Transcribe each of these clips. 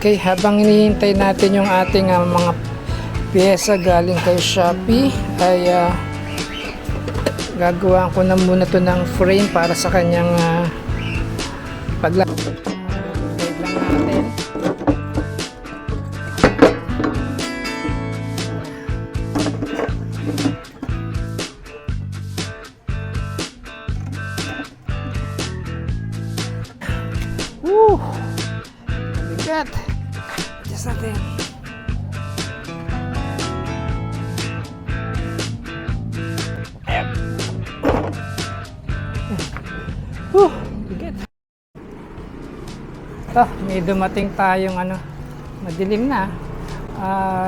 okay, habang hinihintay natin yung ating mga pyesa galing kay Shopee ay gagawa ko na muna to ng frame para sa kanyang paglagay lang natin. Woo! Bigat! Adjust natin. Bigat. Ito, may dumating tayong madilim na.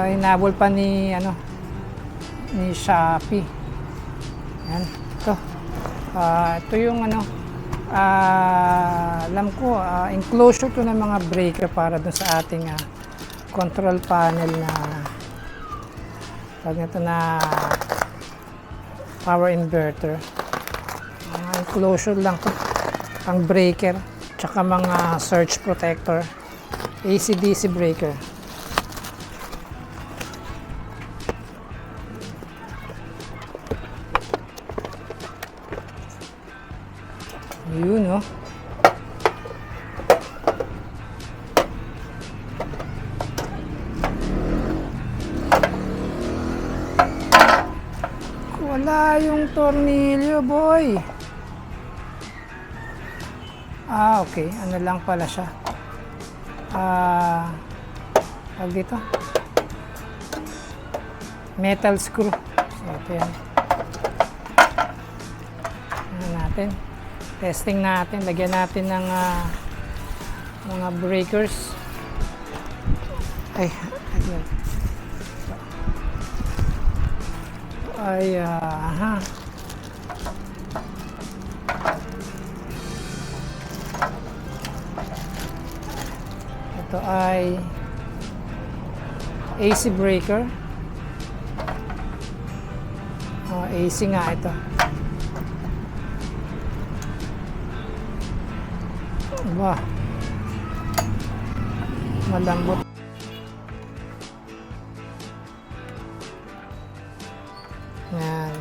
Hinabol pa ni ni Shopee. Yan, ito. Ito yung alam ko, enclosure to ng mga breaker para dun sa ating control panel na tawag nito na power inverter. Enclosure lang to, pang breaker, tsaka mga surge protector, AC/DC breaker. Yun, oh. Wala yung tornilyo, boy. Okay. Ano lang pala siya. Tawag dito. Metal screw. So, ito yan. Ano natin. Testing natin, lagyan natin ng mga breakers. Ay, ito ay AC breaker. AC nga ito. Wah, malambot. Yan.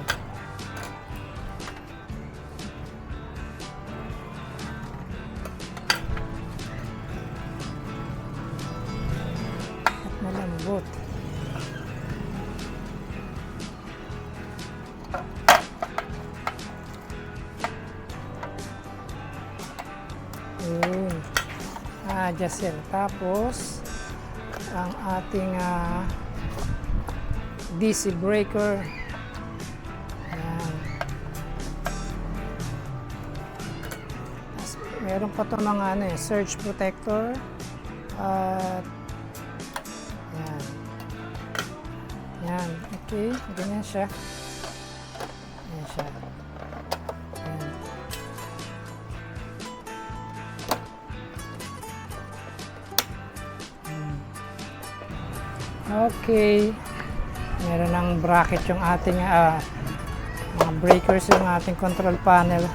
At malambot. Just yan. Tapos ang ating DC breaker. Ayan. Meron pa itong mga surge protector at yan. Yan. Okay, ganyan siya. Ganyan siya. Okay, meron ng bracket yung ating mga breakers, yung ating control panel.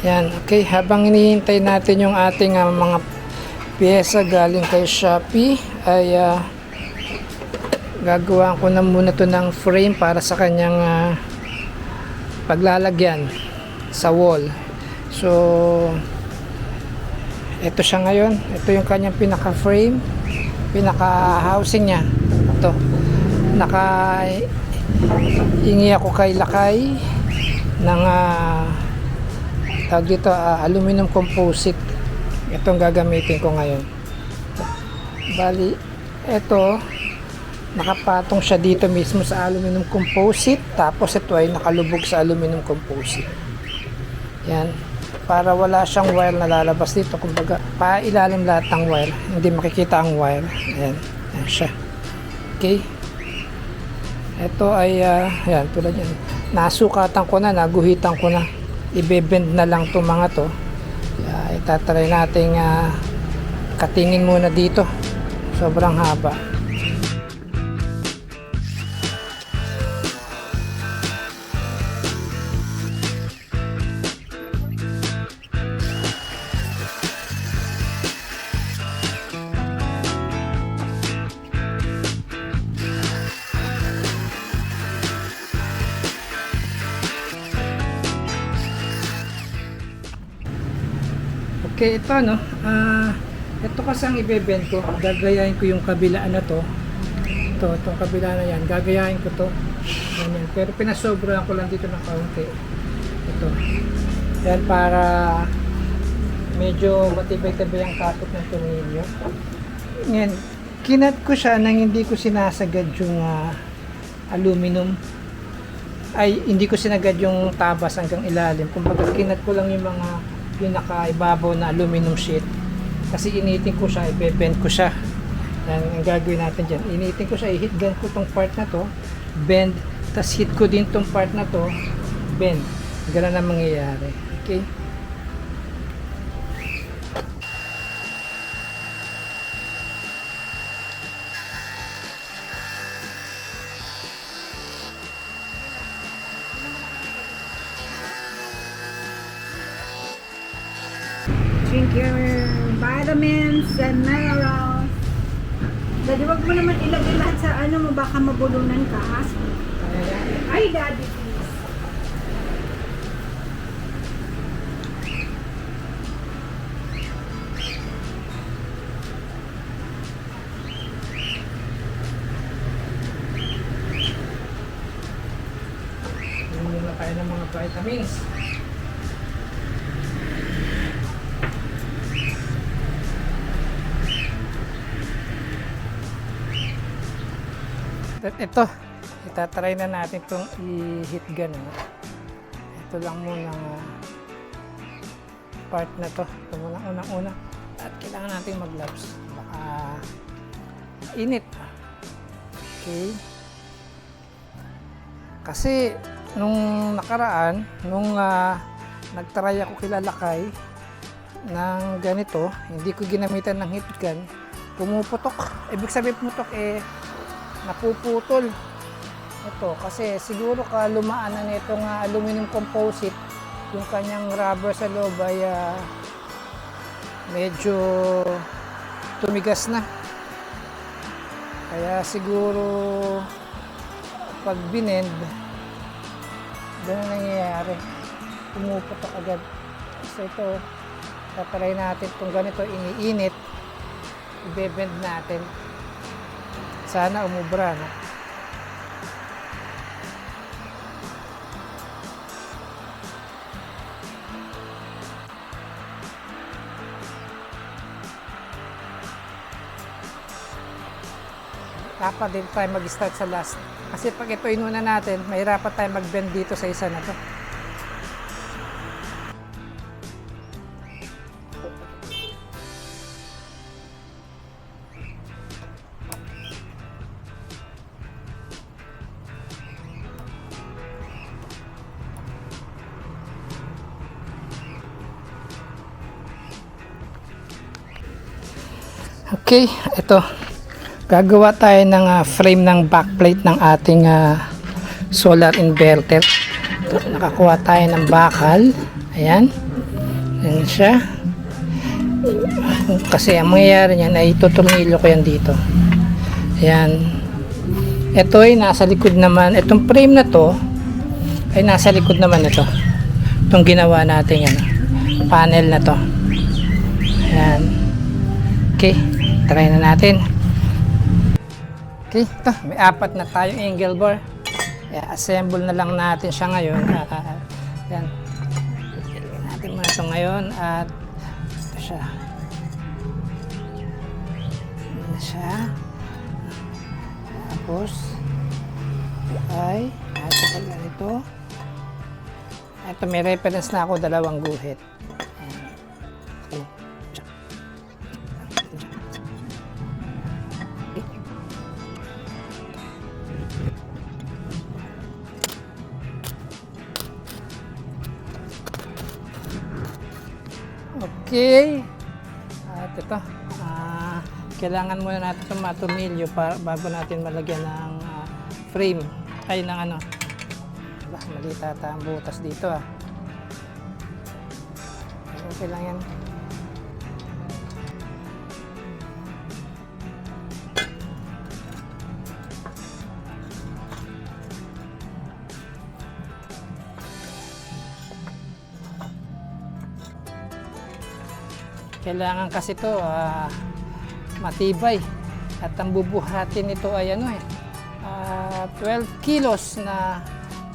Yan, okay, habang hinihintay natin yung ating mga pyesa galing kay Shopee ay gagawa ko na muna to ng frame para sa kanyang paglalagyan sa wall. So ito siya ngayon, ito yung kanyang pinaka frame, pinaka housing niya. Ito, hingi ako kay Lakay ng tawag dito, aluminum composite. Itong gagamitin ko ngayon. Bali, ito nakapatong siya dito mismo sa aluminum composite, tapos ito ay nakalubog sa aluminum composite. Yan, para wala siyang wire na lalabas dito, kumbaga pailalim lahat ng wire, hindi makikita ang wire. Ayan, yan siya. Okay, ito ay yan, tulad yan, nasukatan ko na, naguhitan ko na, ibebend na lang itong mga to. Itatry nating katingin muna dito, sobrang haba. Okay, ito no. Ito kasi ang ibebend ko. Gagayahin ko yung kabilaan na to. Itong kabila na yan. Gagayahin ko to. Ganyan. Pero pinasobrahan ko lang dito ng kaunti. Ito. Yan para medyo matibay-tibay ang kapit ng tornilyo. Ngayon, kinat ko siya nang hindi ko sinasagad yung aluminum. Ay, hindi ko sinagad yung tabas hanggang ilalim. Kumbaga, kinat ko lang yung mga pinaka-ibabaw na aluminum sheet. Kasi initin ko siya, i-bend ko siya. Yan ang gagawin natin dyan. Initin ko siya, i-hit gun ko tong part na to, bend, tas hit ko din tong part na to, bend. Ganun ang mangyayari. Okay? Drink your vitamins and minerals. Daddy, wag mo naman ilagay lahat sa ano mo, baka mabulunan ka. Ha? Ay, Daddy, please. Hindi na tayo ng mga vitamins. Ito, itatry na natin itong i-hit gun. Ito lang muna part na to. Ito muna unang-una. At kailangan natin mag-gloves. Baka init. Okay. Kasi nung nakaraan, nung nagtry ako kilalakay ng ganito, hindi ko ginamitan ng hit gun, pumuputok. Ibig sabihin pumutok napuputol. Ito, kasi siguro kalumaan na nitong aluminum composite, yung kanyang rubber sa loob ay medyo tumigas na. Kaya siguro pag binend, ganun nangyayari. Pumuputok agad. So ito, tatry natin itong ganito, iniinit, i-bend natin. Sana umubra, no? Dapat din tayo mag-start sa last. Kasi pag ito inuna natin, mahirapan tayo mag-bend dito sa isa na to. Okay, ito. Gagawa tayo ng frame ng backplate ng ating solar inverter. Ito, nakakuha tayo ng bakal. Ayan. Ayan siya. Kasi ang mangyayari niyan ay tutornilyo ko yan dito. Ayan. Ito ay nasa likod naman. Itong frame na to ay nasa likod naman ito. Itong ginawa natin yan. Panel na to. Ayan. Okay. Try na natin. Okay, ito, may 4 na tayong angle bar. Assemble na lang natin siya ngayon. Yan. Ilagay natin muna ito ngayon at ito siya. Ito na siya. Tapos ay ito pala ito. Ito may reference na ako, 2 guhit. Okay. At ito, kailangan muna natin itong matornilyo para bago natin malagyan ng frame. Ay, ng ano. Bah, mali tata ang butas dito Okay lang yan. Kailangan kasi to matibay. At ang bubuhatin nito ay 12 kilos na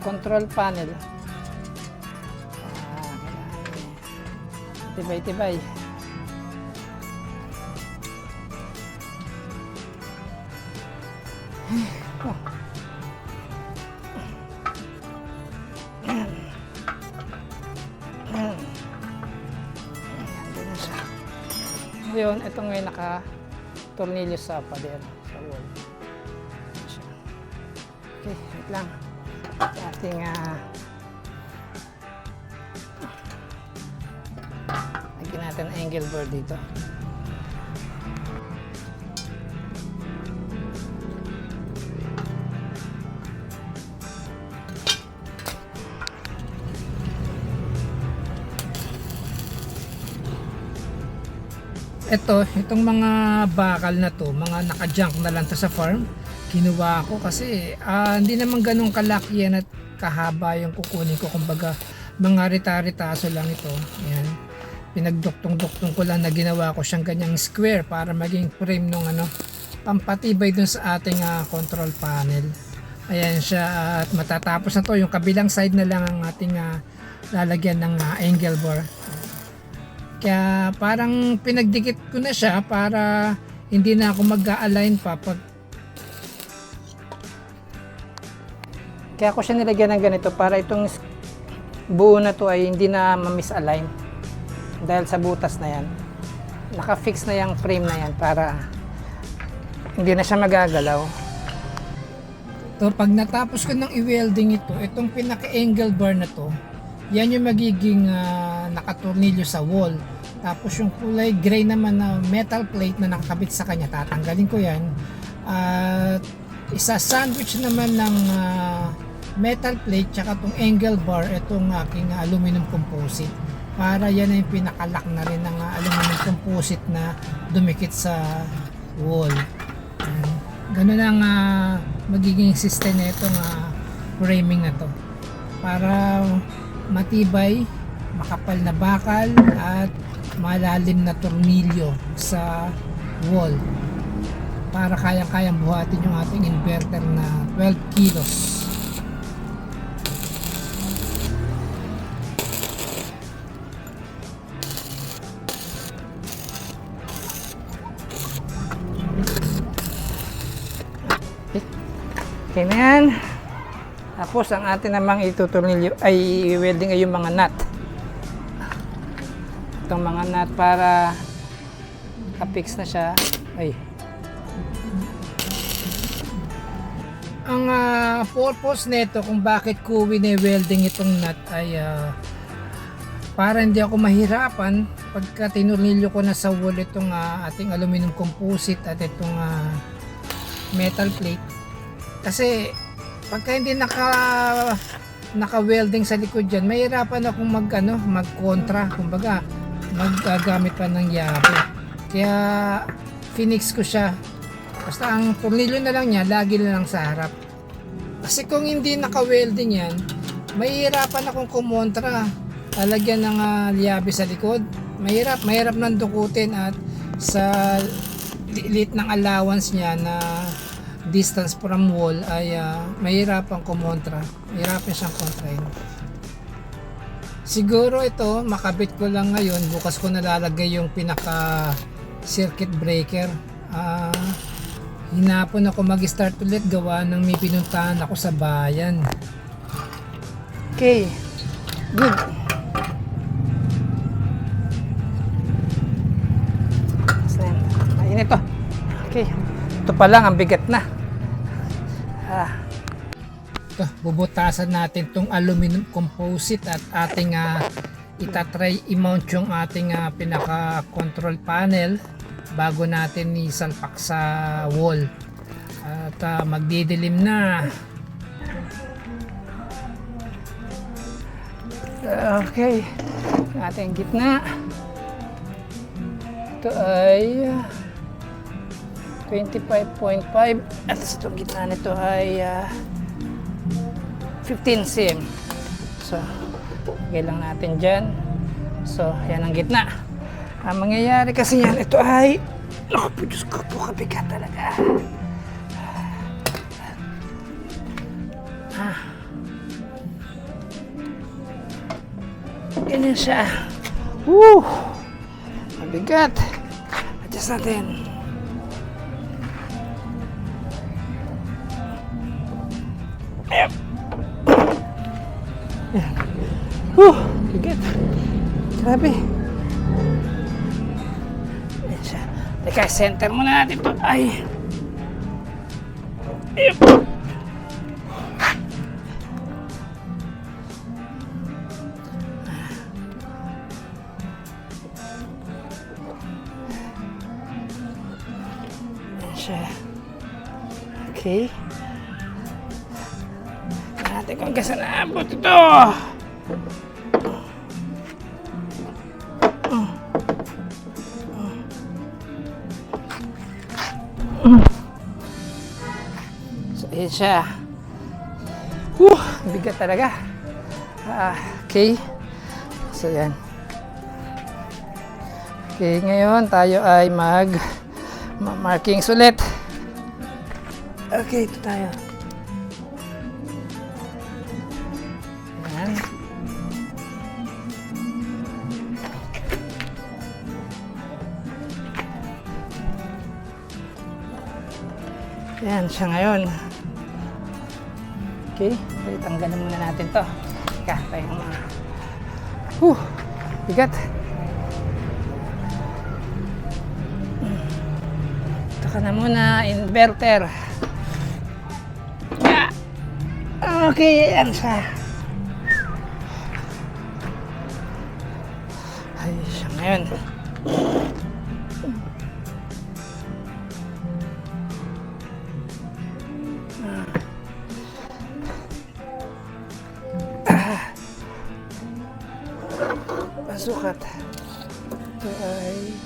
control panel. Tibay-tibay. Ngayon, ito ngayon naka-tornilyo sa pader, sa wall. Okay, wait lang. Ating lagyan natin ang angle board dito. Itong mga bakal na to, mga naka-junk na lang to sa farm, kinuha ko kasi hindi naman ganun kalaki yan at kahaba yung kukunin ko. Kumbaga, mga rita-ritaso lang ito. Ayan. Pinagduktong-duktong ko lang na ginawa ko siyang ganyang square para maging frame nung pampatibay dun sa ating control panel. Ayan siya, at matatapos na to. Yung kabilang side na lang ang ating lalagyan ng angle bar. Kaya parang pinagdikit ko na siya para hindi na ako mag-a-align pa Kaya ako siya nilagyan ng ganito para itong buo na to ay hindi na ma-misalign dahil sa butas na yan. Naka-fix na yung frame na yan para hindi na siya magagalaw. So pag natapos ko ng i-welding ito, itong pinaka-angle bar na to, yan yung magiging nakatornilyo sa wall. Tapos yung kulay gray naman na metal plate na nakakabit sa kanya, tatanggalin ko yan. At isa sandwich naman ng metal plate tsaka itong angle bar, itong aking aluminum composite. Para yan ay yung pinakalock na rin ng aluminum composite na dumikit sa wall. Ganun ang magiging system na itong framing na to. Para matibay, makapal na bakal at malalim na tornilyo sa wall para kayang-kayang buhatin yung ating inverter na 12 kilos. Okay na yan. Tapos ang atin namang itutornilyo ay i-welding ay yung mga nut. Itong mga nut para ka-fix na siya. Ay. Ang purpose nito kung bakit ko wine-welding itong nut ay para hindi ako mahirapan pagka tinurnilyo ko na sa wall itong ating aluminum composite at itong metal plate. Kasi pagka hindi naka-welding sa likod dyan, mahirapan akong mag-kontra, kumbaga maggagamit pa ng yabe. Kaya finix ko siya. Basta ang tornilyo na lang niya, lagi na lang sa harap. Kasi kung hindi naka-welding yan, mahirapan akong kumontra. Lalagyan ng liabe sa likod. Mahirap nang dukutin at sa liit ng allowance niya na distance from wall ay mahirapan kumontra. Mahirapan siyang kontrahin. Siguro ito, makabit ko lang ngayon. Bukas ko nalalagay yung pinaka circuit breaker. Hinapon ako mag-start ulit gawa ng may pinuntahan ako sa bayan. Okay, good. Ayun ito. Okay, ito pa lang, ang bigat na. Ito, bubutasan natin tong aluminum composite at ating itatry i-mount yung ating pinaka control panel bago natin isalpak sa wall. At magdidilim na. Okay, ating gitna. Ito ay 25.5 at itong gitna nito ay 15 cm. So, lagay lang natin dyan. So, yan ang gitna. Ang mangyayari kasi yan, ito ay, naku po, Diyos ko po, kabigat talaga. Ganyan siya. Woo! Mabigat. Adjust natin. Ayan. Ayan. Woo! Bigat. Grabe. Ayan siya. Teka, center muna natin ito. Ay. Ayan. Siya. Okay. Natin kung hanggang saan naabot ito. So, ayan siya. Bigat talaga. Okay. So, yan. Okay, ngayon tayo ay markings ulit. Okay, ito tayo. Ayan. Ayan siya ngayon. Okay, tanggalin muna natin to. Teka, tayo mga. Bigat. Ka na muna, inverter. Okay, yan siya. Ay, siya ngayon. Pasukat. Ito ay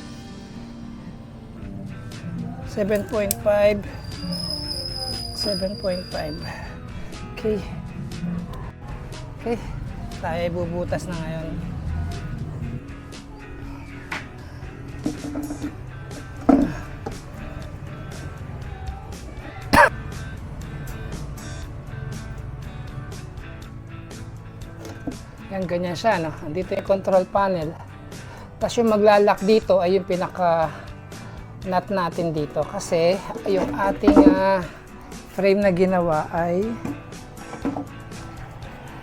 7.5. Okay. Okay. Tayo ay bubutas na ngayon. Yan, ganyan siya, no? Andito yung control panel. Tapos yung maglalak dito ay yung pinaka nut natin dito kasi yung ating frame na ginawa ay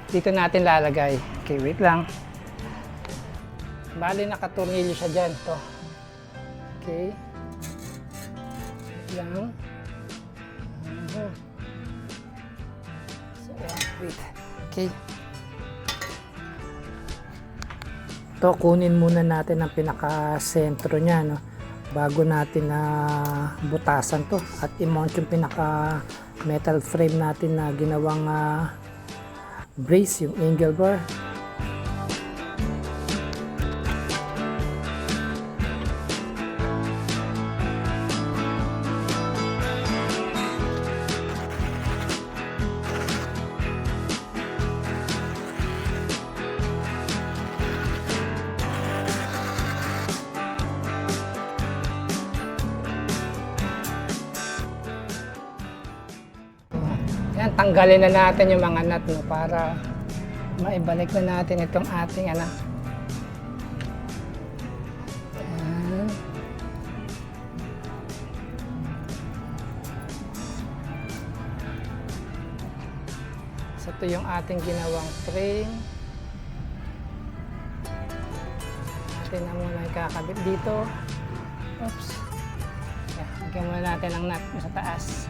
dito natin lalagay. Okay, wait lang. Bali nakatornilyo siya dyan to. Okay. Lang. So, wait. Okay. To kunin muna natin ang pinaka-sentro niya, no? Bago natin na butasan to at i-mount yung pinaka metal frame natin na ginawang brace, yung angle bar. Yan, tanggalin na natin yung mga nut, no, para maibalik na natin itong ating Yan. So ito yung ating ginawang frame. Natin na muna ikakabit dito. Oops. Lagyan muna natin ang nut sa taas.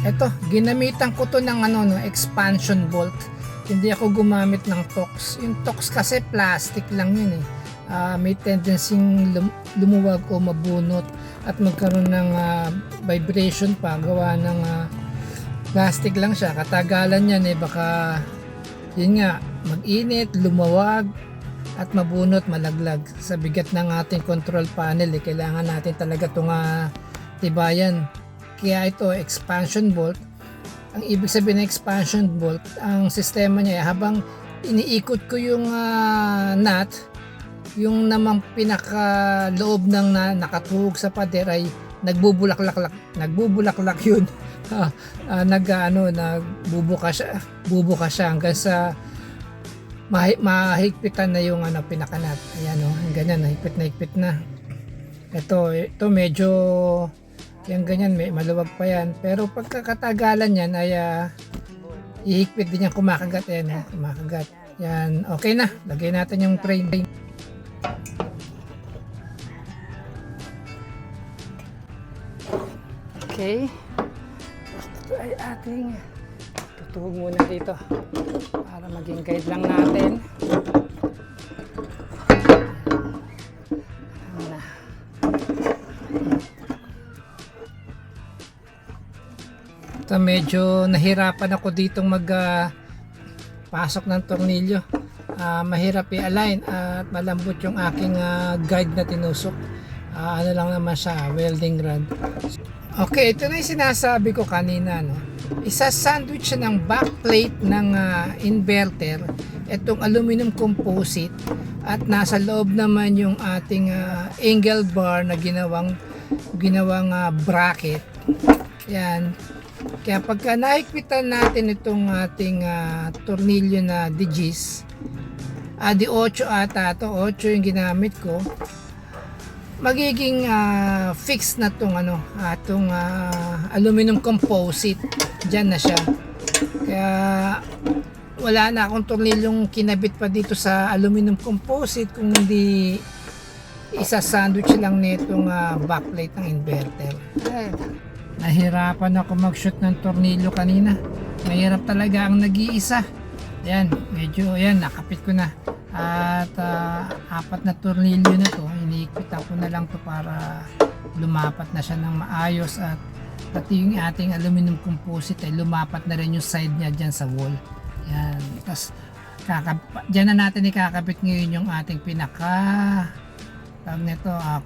Ito, ginamitan ko to ng expansion bolt. Hindi ako gumamit ng Torx. Yung Torx kasi plastic lang yun eh. May tendency lumuwag o mabunot at magkaroon ng vibration pa. Gawa ng plastic lang siya. Katagalan yan eh, baka yun nga, mag-init, lumawag at mabunot, malaglag. Sa bigat ng ating control panel eh, kailangan natin talaga itong tibayan. Kaya ito, expansion bolt. Ang ibig sabihin ng expansion bolt, ang sistema niya habang iniikot ko yung nut, yung namang pinaka loob ng nakatuhog sa pader ay nagbubulaklak yun. Nagbubuka siya hanggang sa mahigpitan na yung pinakanat. Ayan ganyan, higpit na. Ito medyo yung ganyan, maluwag pa yan. Pero pagkakatagalan yan ay ihigpit din yan, kumakagat yan. Kumakagat. Yan, okay na. Lagay natin yung frame. Okay. Ito ay ating tutuhog muna dito para maging guide lang natin. Ito medyo nahirapan ako ditong pasok ng tornilyo. Mahirap i-align at malambot yung aking guide na tinusok. Ano lang naman siya, welding rod. Okay, ito na yung sinasabi ko kanina, no? Isa-sandwich siya ng backplate ng inverter, itong aluminum composite, at nasa loob naman yung ating angle bar na ginawang bracket. Yan. Kaya pagka nahigpitan natin itong ating tornilyo na digis, di 8 ata to, 8 yung ginamit ko, magiging fix na tong aluminum composite. Diyan na siya. Kaya wala na akong tornilyong kinabit pa dito sa aluminum composite kung hindi isa-sandwich lang nitong backplate ng inverter. Ay, nahirapan ako mag-shoot ng tornilyo kanina. Mahirap talaga ang nag-iisa. Yan, medyo nakapit ko na. At 4 na tornilyo na to, iniikpitan ko na lang to para lumapat na siya ng maayos, at pati yung ating aluminum composite ay lumapat na rin yung side niya dyan sa wall. Yan. Tapos dyan na natin ikakabit ngayon yung ating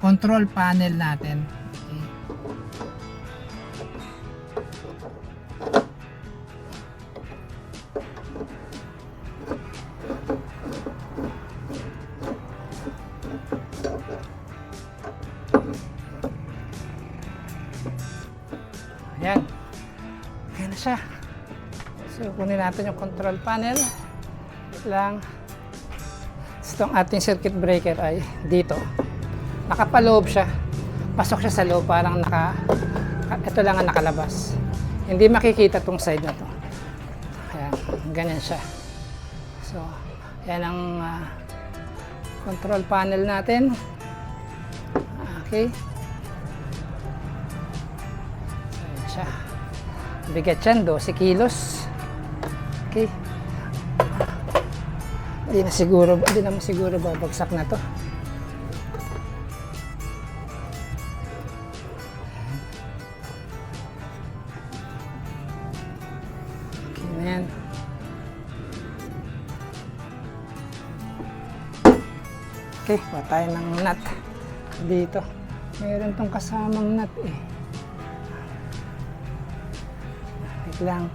control panel natin. Okay. Ayan. Ayan na siya. So, kunin natin yung control panel. Wait lang. Itong ating circuit breaker ay dito. Nakapaloob siya. Pasok siya sa loob. Parang ito lang ang nakalabas. Hindi makikita tong side na to. Ayan. Ganyan siya. So, yan ang control panel natin. Okay. Siya. Bigat yan, 12 kilos. Okay. Hindi naman siguro babagsak na to. Okay na yan. Okay, kuha tayo ng nut dito. Mayroon tong kasamang nut eh. Lang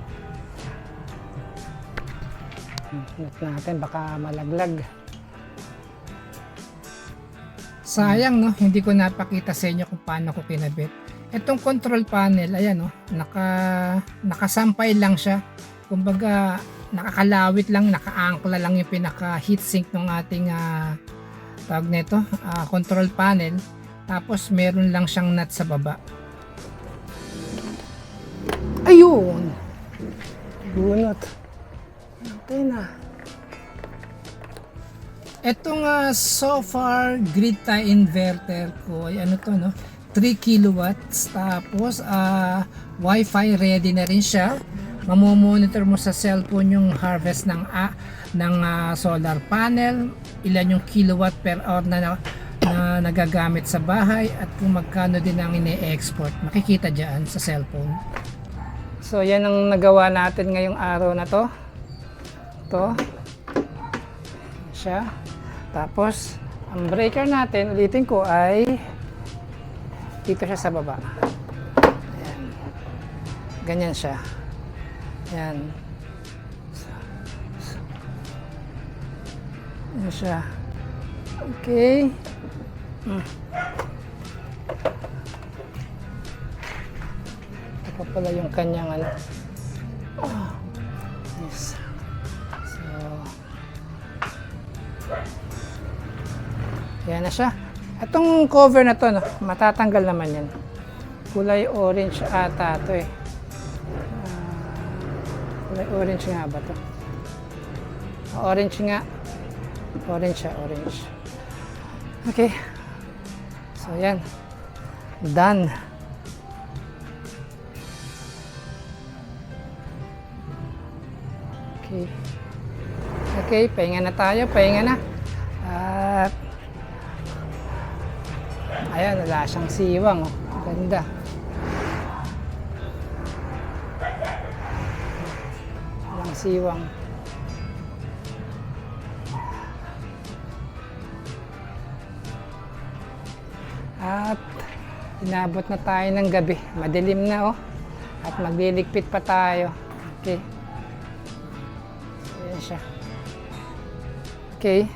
nut natin, baka malaglag. Sayang, no, hindi ko napakita sa inyo kung paano ko kinabit itong control panel. Ayan, no, nakasampay lang siya, kumbaga nakakalawit lang, nakaangkla lang yung pinaka heatsink ng ating tawag nito, control panel. Tapos meron lang siyang nut sa baba. Ayun! Bunot. Okay na. Itong so far grid tie inverter ko ay 3 kilowatts. Tapos Wi-Fi ready na rin siya. Mamomonitor mo sa cellphone yung harvest ng solar panel, ilan yung kilowatt per hour na nagagamit sa bahay, at kung magkano din ang ine-export. Makikita dyan sa cellphone. So yan ang nagawa natin ngayong araw na to. Ito siya. Tapos ang breaker natin, ulitin ko, ay dito siya sa baba. Ayan. Ganyan siya. Yan. Yan siya. Okay. Ito pa pala yung kanyang ano. Yes. So, yan na siya. Itong cover na to, no, matatanggal naman yan. Kulay orange ata to eh. Kulay orange nga ba to? Orange nga. Orange siya, orange. Okay. So, yan. Done. Okay. Okay, pahinga na tayo. Pahinga na. At ayan, wala siyang siwang. Oh. Ganda. Walang siwang. At inabot na tayo ng gabi. Madilim na oh. At magliligpit pa tayo. Okay. Ayan siya. Okay.